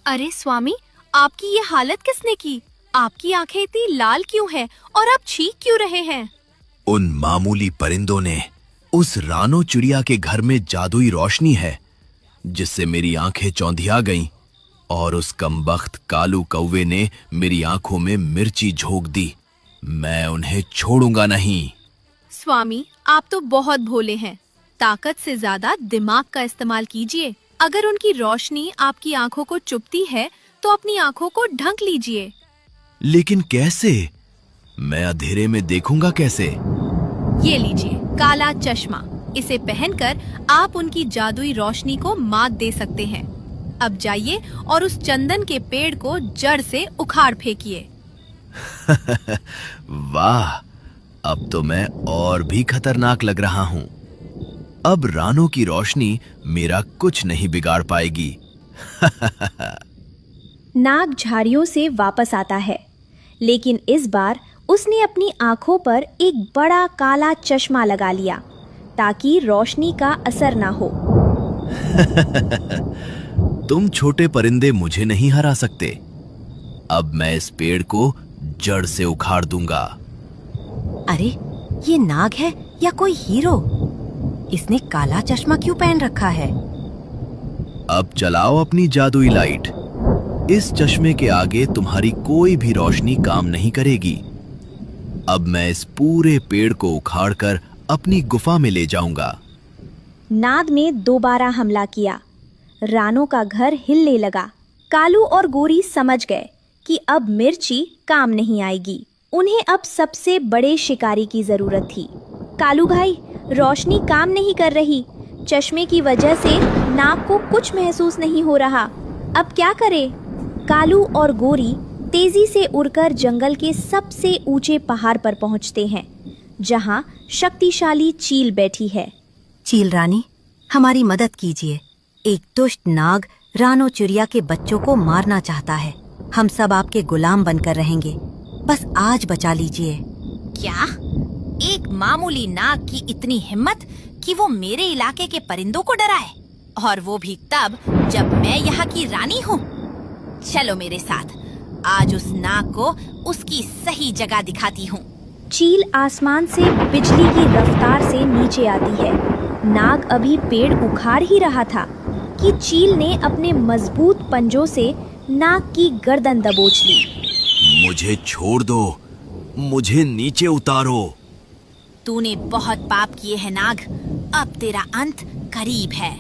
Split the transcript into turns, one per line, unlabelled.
अरे स्वामी, आपकी ये हालत किसने की? आपकी आंखें इतनी लाल क्यों हैं और आप चीख क्यों रहे हैं?
उन मामूली परिंदों ने उस रानो चिड़िया के घर में जादुई रोशनी है जिससे मेरी आंखें चौंधिया गईं और उस कमबख्त कालू कौवे ने मेरी आंखों में मिर्ची झोंक दी। मैं उन्हें छोड़ूंगा नहीं।
स्वामी, आप तो बहुत भोले हैं। ताकत से ज्यादा दिमाग का इस्तेमाल कीजिए। अगर उनकी रोशनी आपकी आंखों को चुभती है तो अपनी आंखों को ढक लीजिए।
लेकिन कैसे? मैं अंधेरे में देखूंगा कैसे?
ये लीजिए काला चश्मा। इसे पहनकर आप उनकी जादुई रोशनी को मात दे सकते हैं। अब जाइए और उस चंदन के पेड़ को जड़ से उखाड़ फेंकिए।
वाह, अब तो मैं और भी खतरनाक लग रहा हूँ। अब रानो की रोशनी मेरा कुछ नहीं बिगाड़ पाएगी।
नाग झाड़ियों से वापस आता है, लेकिन इस बार उसने अपनी आंखों पर एक बड़ा काला चश्मा लगा लिया ताकि रोशनी का असर ना हो।
तुम छोटे परिंदे मुझे नहीं हरा सकते। अब मैं इस पेड़ को जड़ से उखाड़ दूंगा।
अरे, ये नाग है या कोई हीरो? इसने काला चश्मा क्यों पहन रखा है?
अब चलाओ अपनी जादुई लाइट। इस चश्मे के आगे तुम्हारी कोई भी रोशनी काम नहीं करेगी। अब मैं इस पूरे पेड़ को उखाड़कर अपनी गुफा में ले जाऊंगा।
नाग ने दोबारा हमला किया। रानो का घर हिलने लगा। कालू और गोरी समझ गए कि अब मिर्ची काम नहीं आएगी। उन्हें अब सबसे बड़े शिकारी की जरूरत थी। कालू भाई, रोशनी काम नहीं कर रही। चश्मे की वजह से नाग को कुछ महसूस नहीं हो रहा। अब क्या करें? कालू और गोरी तेजी से उड़कर जंगल के सबसे ऊंचे पहाड़ पर पहुंचते हैं, जहां शक्तिशाली चील बैठी है।
चील रानी, हमारी मदद कीजिए। एक दुष्ट नाग रानो चिड़िया के बच्चों को मारना चाहता है। हम सब आपके गुलाम बनकर रहेंगे। बस आज बचा लीजिए।
क्या? एक मामूली नाग की इतनी हिम्मत कि वो मेरे इलाके के परिंदों को डराए, और वो भी तब जब मैं यहाँ की रानी हूँ। चलो मेरे साथ, आज उस नाग को उसकी सही जगह दिखाती हूँ।
चील आसमान से बिजली की रफ्तार से नीचे आती है। नाग अभी पेड़ उखाड़ ही रहा था कि चील ने अपने मजबूत पंजों से नाग की गर्दन दबोच ली।
मुझे छोड़ दो, मुझे नीचे उतारो।
तूने बहुत पाप किए हैं नाग, अब तेरा अंत करीब है।